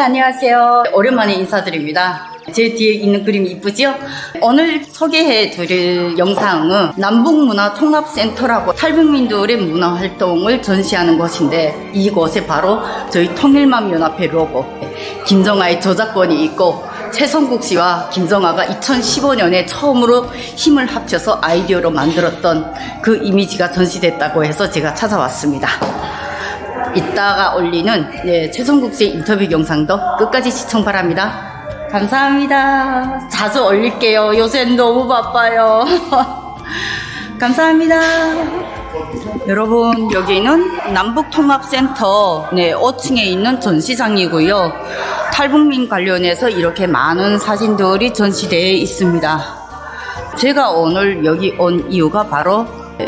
안녕하세요. 오랜만에 인사드립니다. 제 뒤에 있는 그림 이쁘죠? 오늘 소개해 드릴 영상은 남북문화통합센터라고 탈북민들의 문화활동을 전시하는 곳인데, 이곳에 바로 저희 통일맘연합회 로고, 김정아의 저작권이 있고 최성국 씨와 김정아가 2015년에 처음으로 힘을 합쳐서 아이디어로 만들었던 그 이미지가 전시됐다고 해서 제가 찾아왔습니다. 이따가 올리는 최성국 씨의 인터뷰 영상도 끝까지 시청 바랍니다. 감사합니다. 자주 올릴게요. 요새 너무 바빠요. 감사합니다. 여러분, 여기는 남북통합센터 5층에 있는 전시장이고요. 탈북민 관련해서 이렇게 많은 사진들이 전시되어 있습니다. 제가 오늘 여기 온 이유가 바로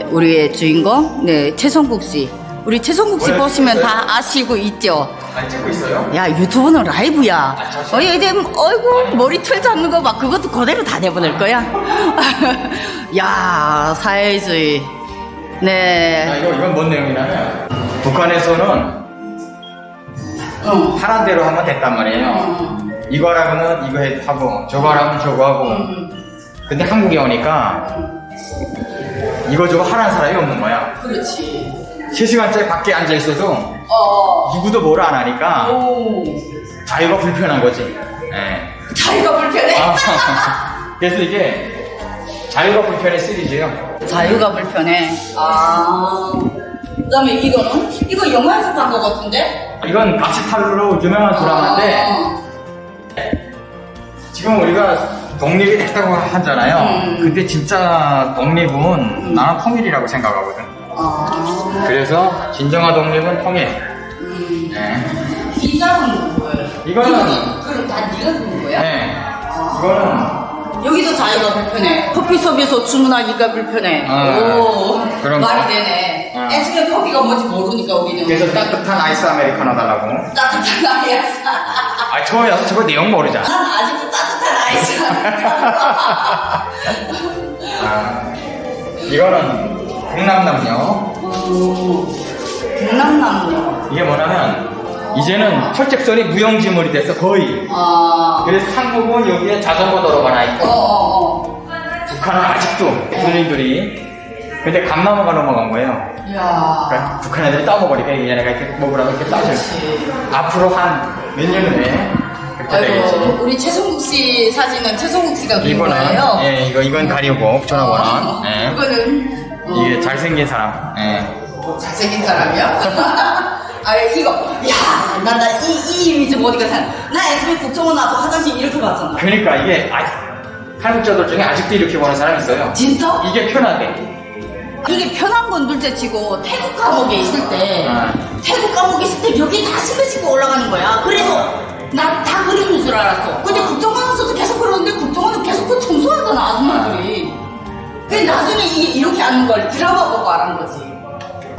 우리의 주인공 최성국 씨. 우리 최성국 씨 보시면 다 아시고 있죠? 안 찍고 있어요? 야, 유튜브는 라이브야. 어이구, 머리털 잡는 거 막 그것도 그대로 다 내보낼 거야. 야, 사회주의. 네. 이건 뭔 내용이냐면, 북한에서는 하란 대로 하면 됐단 말이에요. 이거 하라면 이거 하고, 저거 하라면 저거 하고. 근데 한국에 오니까 이거 저거 하라는 사람이 없는 거야. 그렇지. 3시간째 밖에 앉아 있어도 누구도 뭘 안 하니까 자유가 불편한 거지. 네. 자유가 불편해? 그래서 이게 자유가 불편해 시리즈예요. 자유가 불편해. 그 다음에 이거는? 이거 영화에서 본 거 같은데? 이건 가치탈로 유명한 드라마인데 지금 우리가 독립이 됐다고 하잖아요. 근데 진짜 독립은 나는 통일이라고 생각하거든. 그래서 진정한 독립은 통일. 네. 이 짝은 뭐예요? 이거는 그럼 다 네가 그린 거야? 네. 이거는 여기도 자유가 불편해. 커피숍에서 주문하기가 불편해. 오, 그런 말이 거. 되네. 애초에 커피가 뭔지 모르니까 우리는. 그래서 따뜻한 아이스 아메리카노 달라고. 따뜻한 아이스. 저거 내용 모르잖아. 난 아직도 따뜻한 아이스. 이거는 국남남녀. 국남남녀. 이게 뭐냐면 이제는 철책선이 무용지물이 됐어 거의. 그래서 한국은 여기에 자전거 도로가 나 있고 북한은 아직도 군인들이 근데 감나무가 넘어간 거예요. 이야. 그러니까 북한 애들이 따먹으니까 얘네가 이렇게 먹으라고 이렇게 따져. 앞으로 한 몇 년 후에 그렇게 되겠지. 우리 최성국 씨 사진은 최성국 씨가 그린 거예요? 예, 이건 가리고 전화번호. 예. 이거는 이게 잘생긴 사람. 예. 잘생긴 사람이야? 이거, 야, 이 이미지 어디가 산? 나 애초에 국정원 나서 화장실 이렇게 봤잖아. 그러니까 이게 탈북자들 중에 아직도 이렇게 보는 사람이 있어요. 진짜? 이게 편하대. 이게 편한 건 둘째 치고 태국 감옥에 있을 때 여기 다 싱글싱글 올라가는 거야. 그래서 나 다 그리는 줄 알았어. 근데 국정원에서도 계속 그러는데 국정원은 계속 그 청소하잖아, 아줌마들이. 근데 나중에 이게 이렇게 하는 걸 드라마 보고 알은 거지.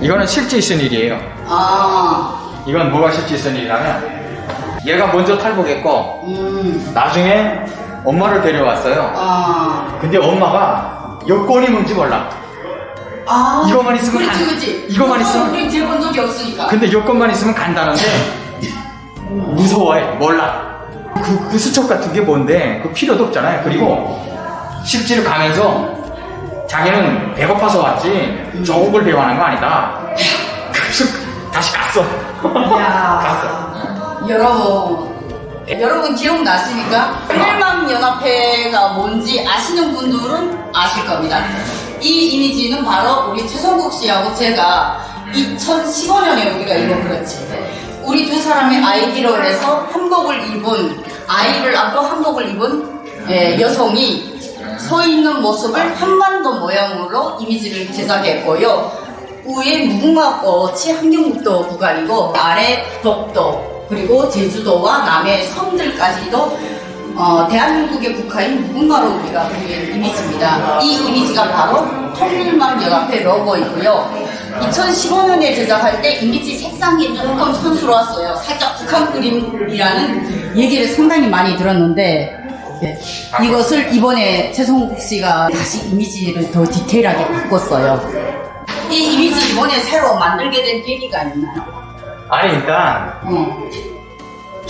이거는 실제 있은 일이에요. 이건 뭐가 실제 있은 일이냐면 얘가 먼저 탈북했고 나중에 엄마를 데려왔어요. 근데 엄마가 여권이 뭔지 몰라. 이거만 있으면 그렇지. 이거만 있으면 우리 들어본 적이 없으니까. 근데 여권만 있으면 간다는데 무서워해. 몰라. 그 수첩 같은 게 뭔데 그 필요도 없잖아요. 그리고 실제로 가면서 자기는 배고파서 왔지 조국을 배워하는 거 아니다. 그래서 다시 갔어. 갔어. 여러분 기억나십니까? 통일맘연합회가 뭔지 아시는 분들은 아실 겁니다. 이 이미지는 바로 우리 최성국 씨하고 제가 2015년에 우리가 이거 그렇지. 우리 두 사람의 아이디로 해서 아이를 안고 한복을 입은 여성이 서 있는 모습을 한반도 모양으로 이미지를 제작했고요. 위에 무궁화꽃이 함경북도 구간이고 아래 독도 그리고 제주도와 남해 섬들까지도 대한민국의 국화인 무궁화로 우리가 그린 이미지입니다. 이 이미지가 바로 통일맘연합회 로고이고요. 2015년에 제작할 때 이미지 색상이 조금 촌스러웠어요. 살짝 북한 그림이라는 얘기를 상당히 많이 들었는데 이것을 이번에 최성국 씨가 다시 이미지를 더 디테일하게 바꿨어요. 이 이미지 이번에 새로 만들게 된 계기가 있나요? 아니 일단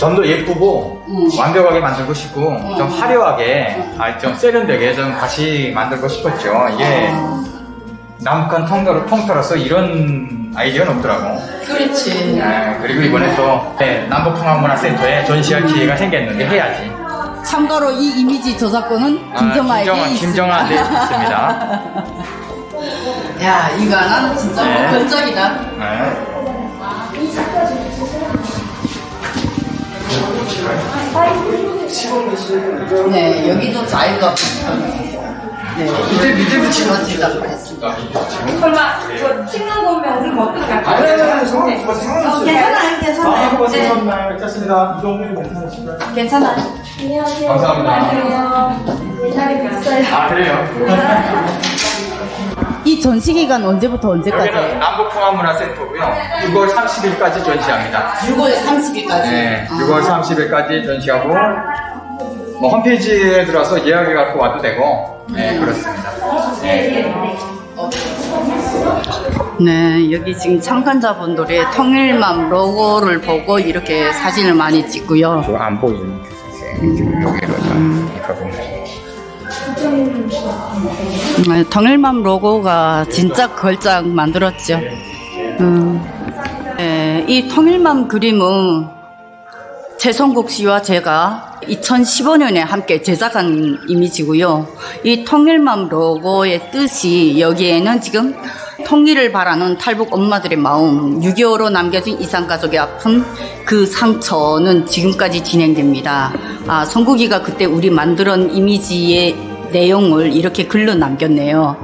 좀 더 예쁘고 완벽하게 만들고 싶고 좀 화려하게 좀 세련되게 좀 다시 만들고 싶었죠. 이게 남북한 통틀어서 이런 아이디어는 없더라고. 그렇지. 그리고 이번에 또 남북통합문화센터에 전시할 기회가 생겼는데 해야지. 참고로 이 이미지 저작권은 김정아에게 김정아한테 있습니다. 야, 이거 하나는 진짜 네. 걸작이다. 네, 여기도 자유가 네, 이들 밑에도 지원 제작을 했습니다. 설마 저 찍는 거면 우리 먹고 갈까요? 괜찮아요, 괜찮아요. 네, 괜찮습니다. 이동훈이 괜찮으신가요? 괜찮아요. 안녕하세요. 감사합니다. 안녕하세요. 옛날에 뵀어요. 그래요? 이 전시 기간 언제부터 언제까지? 여기는 남북통합문화센터고요. 6월 30일까지 전시합니다. 6월 30일까지. 네, 6월 30일까지 전시하고 뭐 홈페이지에 들어와서 예약해 갖고 와도 되고 네, 그렇습니다. 네, 여기 지금 참관자분들이 통일맘 로고를 보고 이렇게 사진을 많이 찍고요. 그거 안 보이는 지금 여기로 네, 통일맘 로고가 진짜 걸작 만들었죠. 네, 이 통일맘 그림은 최성국 씨와 제가 2015년에 함께 제작한 이미지고요. 이 통일맘 로고의 뜻이 여기에는 지금 통일을 바라는 탈북 엄마들의 마음, 6.25로 남겨진 이산가족의 아픈 그 상처는 지금까지 진행됩니다. 성국이가 그때 우리 만들었던 이미지의 내용을 이렇게 글로 남겼네요.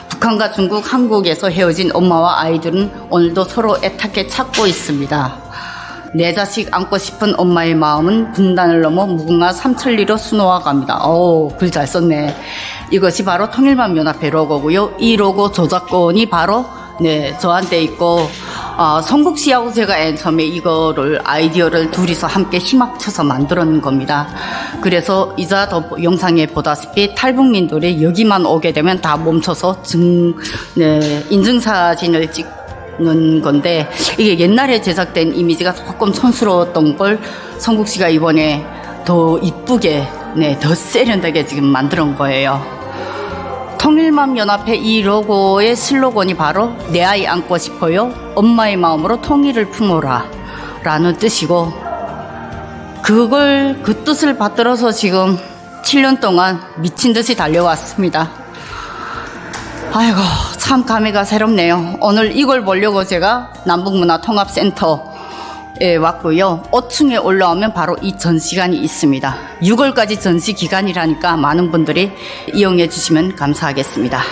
북한과 중국, 한국에서 헤어진 엄마와 아이들은 오늘도 서로 애타게 찾고 있습니다. 내 자식 안고 싶은 엄마의 마음은 분단을 넘어 무궁화 삼천리로 수놓아갑니다. 글 잘 썼네. 이것이 바로 통일맘 연합회 로고고요. 이 로고 저작권이 바로 저한테 있고 성국 씨하고 제가 맨 처음에 이거를 아이디어를 둘이서 함께 힘합쳐서 만들어낸 겁니다. 그래서 이자 더 영상에 보다시피 탈북민들이 여기만 오게 되면 다 멈춰서 인증사진을 찍는 건데 이게 옛날에 제작된 이미지가 조금 촌스러웠던 걸 성국 씨가 이번에 더 이쁘게 더 세련되게 지금 만든 거예요. 통일맘 연합회 이 로고의 슬로건이 바로 내 아이 안고 싶어요. 엄마의 마음으로 통일을 품어라 라는 뜻이고 그 뜻을 받들어서 지금 7년 동안 미친 듯이 달려왔습니다. 아이고 참 감회가 새롭네요. 오늘 이걸 보려고 제가 남북문화통합센터에 왔고요. 5층에 올라오면 바로 이 전시관이 있습니다. 6월까지 전시 기간이라니까 많은 분들이 이용해 주시면 감사하겠습니다.